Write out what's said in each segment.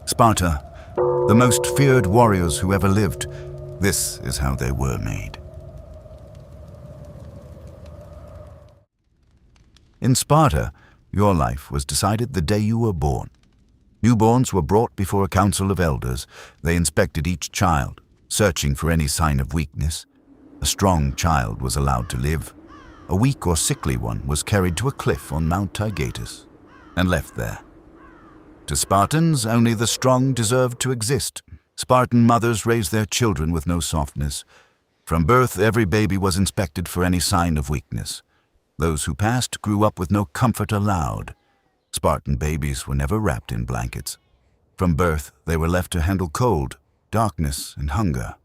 Sparta, the most feared warriors who ever lived, this is how they were made. In Sparta, your life was decided the day you were born. Newborns were brought before a council of elders. They inspected each child, searching for any sign of weakness. A strong child was allowed to live. A weak or sickly one was carried to a cliff on Mount Taygetus and left there. To Spartans, only the strong deserved to exist. Spartan mothers raised their children with no softness. From birth, every baby was inspected for any sign of weakness. Those who passed grew up with no comfort allowed. Spartan babies were never wrapped in blankets. From birth, they were left to handle cold, darkness, and hunger.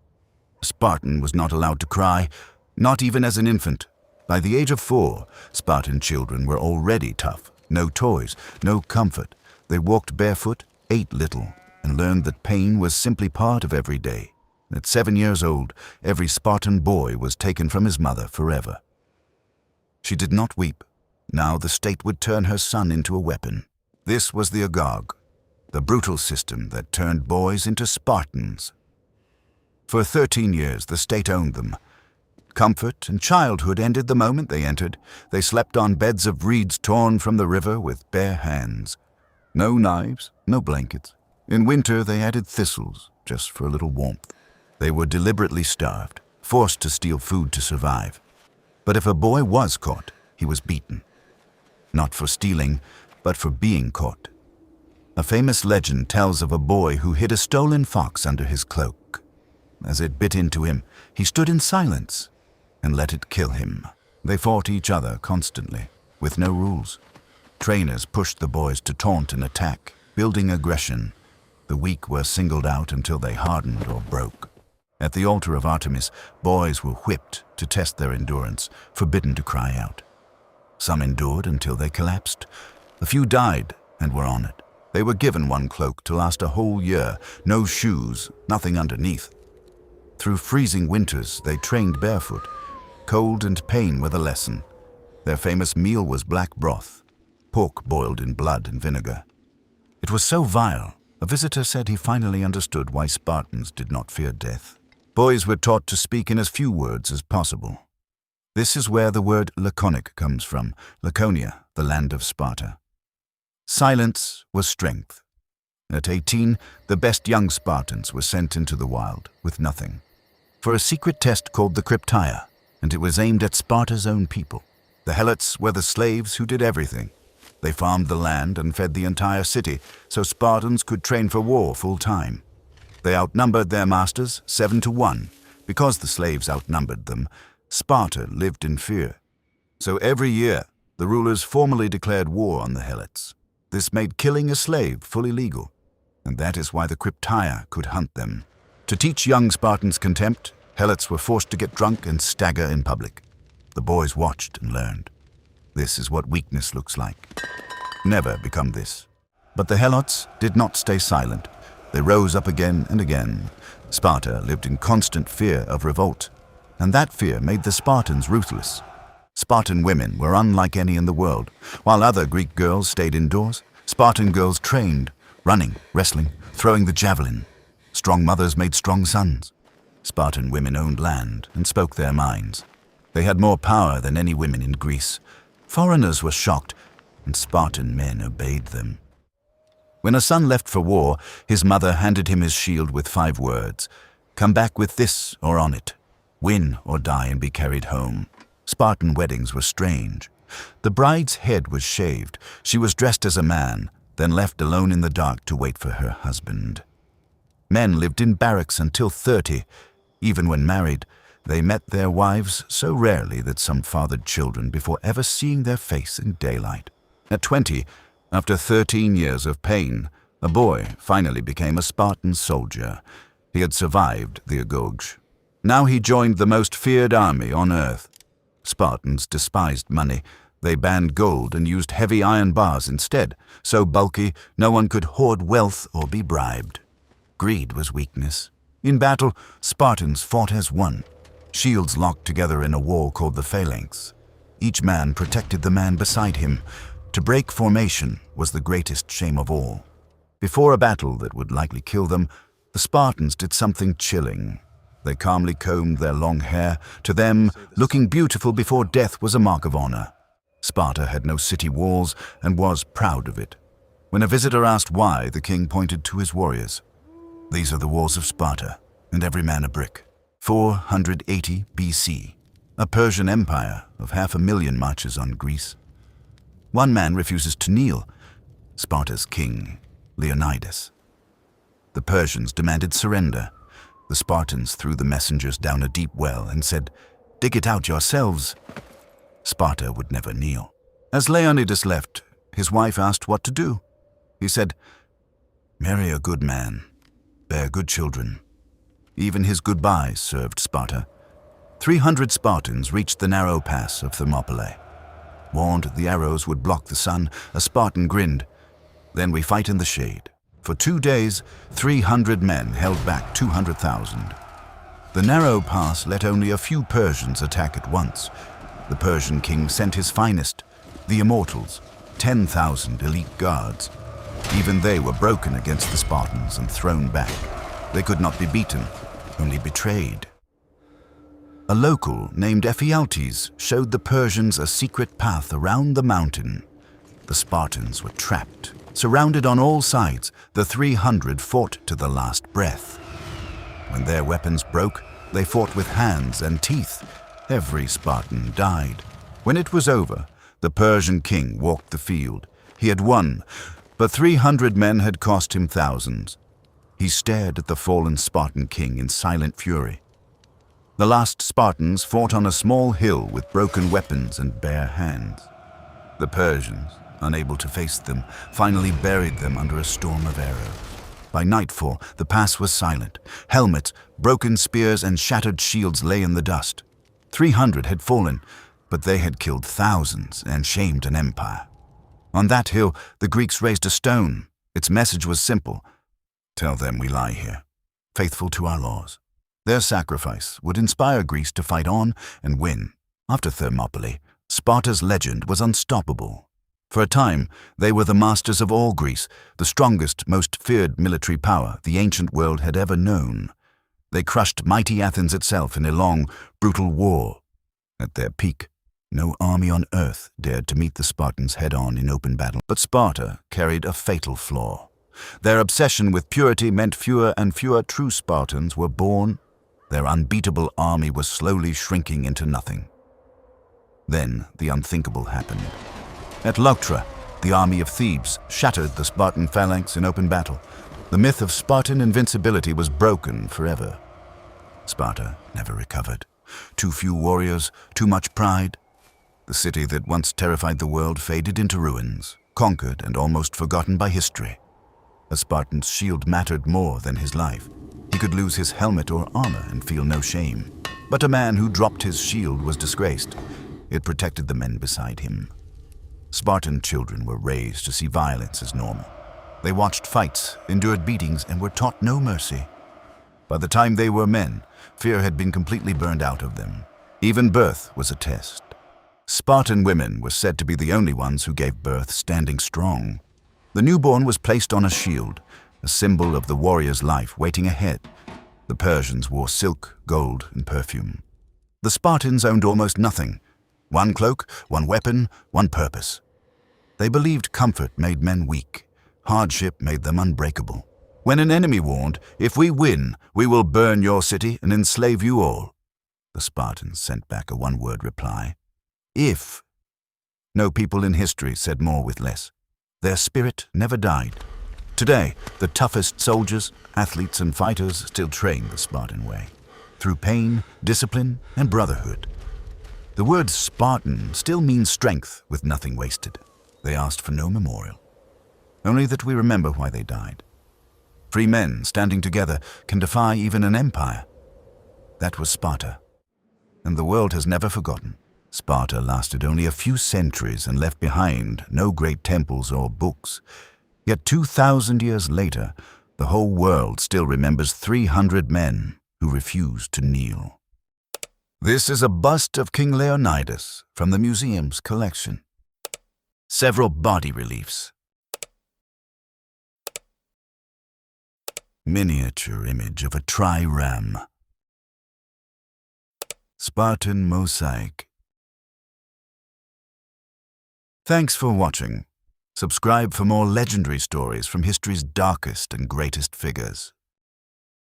A Spartan was not allowed to cry, not even as an infant. By the age of 4, Spartan children were already tough. No toys, no comfort. They walked barefoot, ate little, and learned that pain was simply part of every day. At 7 years old, every Spartan boy was taken from his mother forever. She did not weep. Now the state would turn her son into a weapon. This was the Agoge, the brutal system that turned boys into Spartans. For 13 years, the state owned them. Comfort and childhood ended the moment they entered. They slept on beds of reeds torn from the river with bare hands. No knives, no blankets. In winter, they added thistles, just for a little warmth. They were deliberately starved, forced to steal food to survive. But if a boy was caught, he was beaten. Not for stealing, but for being caught. A famous legend tells of a boy who hid a stolen fox under his cloak. As it bit into him, he stood in silence and let it kill him. They fought each other constantly, with no rules. Trainers pushed the boys to taunt and attack, building aggression. The weak were singled out until they hardened or broke. At the altar of Artemis, boys were whipped to test their endurance, forbidden to cry out. Some endured until they collapsed. A few died and were honored. They were given one cloak to last a whole year, no shoes, nothing underneath. Through freezing winters, they trained barefoot. Cold and pain were the lesson. Their famous meal was black broth, pork boiled in blood and vinegar. It was so vile, a visitor said he finally understood why Spartans did not fear death. Boys were taught to speak in as few words as possible. This is where the word laconic comes from, Laconia, the land of Sparta. Silence was strength. At 18, the best young Spartans were sent into the wild with nothing, for a secret test called the Crypteia, and it was aimed at Sparta's own people. The Helots were the slaves who did everything. They farmed the land and fed the entire city, so Spartans could train for war full-time. They outnumbered their masters 7-1. Because the slaves outnumbered them, Sparta lived in fear. So every year, the rulers formally declared war on the Helots. This made killing a slave fully legal, and that is why the Crypteia could hunt them. To teach young Spartans contempt, Helots were forced to get drunk and stagger in public. The boys watched and learned. This is what weakness looks like. Never become this. But the Helots did not stay silent. They rose up again and again. Sparta lived in constant fear of revolt, and that fear made the Spartans ruthless. Spartan women were unlike any in the world. While other Greek girls stayed indoors, Spartan girls trained, running, wrestling, throwing the javelin. Strong mothers made strong sons. Spartan women owned land and spoke their minds. They had more power than any women in Greece. Foreigners were shocked, and Spartan men obeyed them. When a son left for war, his mother handed him his shield with 5 words. Come back with this or on it. Win or die and be carried home. Spartan weddings were strange. The bride's head was shaved. She was dressed as a man, then left alone in the dark to wait for her husband. Men lived in barracks until 30. Even when married, they met their wives so rarely that some fathered children before ever seeing their face in daylight. At 20, after 13 years of pain, a boy finally became a Spartan soldier. He had survived the Agoge. Now he joined the most feared army on earth. Spartans despised money. They banned gold and used heavy iron bars instead, so bulky no one could hoard wealth or be bribed. Greed was weakness. In battle, Spartans fought as one. Shields locked together in a wall called the phalanx. Each man protected the man beside him. To break formation was the greatest shame of all. Before a battle that would likely kill them, the Spartans did something chilling. They calmly combed their long hair. To them, looking beautiful before death was a mark of honor. Sparta had no city walls and was proud of it. When a visitor asked why, the king pointed to his warriors. "These are the walls of Sparta, and every man a brick." 480 BC. A Persian empire of 500,000 marches on Greece. One man refuses to kneel, Sparta's king, Leonidas. The Persians demanded surrender. The Spartans threw the messengers down a deep well and said, "Dig it out yourselves." Sparta would never kneel. As Leonidas left, his wife asked what to do. He said, "Marry a good man, bear good children." Even his goodbyes served Sparta. 300 Spartans reached the narrow pass of Thermopylae. Warned the arrows would block the sun, a Spartan grinned. "Then we fight in the shade." For 2 days, 300 men held back 200,000. The narrow pass let only a few Persians attack at once. The Persian king sent his finest, the immortals, 10,000 elite guards. Even they were broken against the Spartans and thrown back. They could not be beaten, only betrayed. A local named Ephialtes showed the Persians a secret path around the mountain. The Spartans were trapped. Surrounded on all sides, the 300 fought to the last breath. When their weapons broke, they fought with hands and teeth. Every Spartan died. When it was over, the Persian king walked the field. He had won, but 300 men had cost him thousands. He stared at the fallen Spartan king in silent fury. The last Spartans fought on a small hill with broken weapons and bare hands. The Persians, unable to face them, finally buried them under a storm of arrows. By nightfall, the pass was silent. Helmets, broken spears, and shattered shields lay in the dust. 300 had fallen, but they had killed thousands and shamed an empire. On that hill, the Greeks raised a stone. Its message was simple: "Tell them we lie here, faithful to our laws." Their sacrifice would inspire Greece to fight on and win. After Thermopylae, Sparta's legend was unstoppable. For a time, they were the masters of all Greece, the strongest, most feared military power the ancient world had ever known. They crushed mighty Athens itself in a long, brutal war. At their peak, no army on earth dared to meet the Spartans head-on in open battle. But Sparta carried a fatal flaw. Their obsession with purity meant fewer and fewer true Spartans were born. Their unbeatable army was slowly shrinking into nothing. Then the unthinkable happened. At Leuctra, the army of Thebes shattered the Spartan phalanx in open battle. The myth of Spartan invincibility was broken forever. Sparta never recovered. Too few warriors, too much pride. The city that once terrified the world faded into ruins, conquered and almost forgotten by history. A Spartan's shield mattered more than his life. He could lose his helmet or armor and feel no shame. But a man who dropped his shield was disgraced. It protected the men beside him. Spartan children were raised to see violence as normal. They watched fights, endured beatings, and were taught no mercy. By the time they were men, fear had been completely burned out of them. Even birth was a test. Spartan women were said to be the only ones who gave birth standing strong. The newborn was placed on a shield, a symbol of the warrior's life waiting ahead. The Persians wore silk, gold, and perfume. The Spartans owned almost nothing. One cloak, one weapon, one purpose. They believed comfort made men weak. Hardship made them unbreakable. When an enemy warned, "If we win, we will burn your city and enslave you all," the Spartans sent back a one-word reply: "If." No people in history said more with less. Their spirit never died. Today, the toughest soldiers, athletes, and fighters still train the Spartan way, through pain, discipline, and brotherhood. The word Spartan still means strength with nothing wasted. They asked for no memorial, only that we remember why they died. Free men standing together can defy even an empire. That was Sparta, and the world has never forgotten. Sparta lasted only a few centuries and left behind no great temples or books. Yet 2,000 years later, the whole world still remembers 300 men who refused to kneel. This is a bust of King Leonidas from the museum's collection. Several body reliefs. Miniature image of a trireme. Spartan mosaic. Thanks for watching. Subscribe for more legendary stories from history's darkest and greatest figures.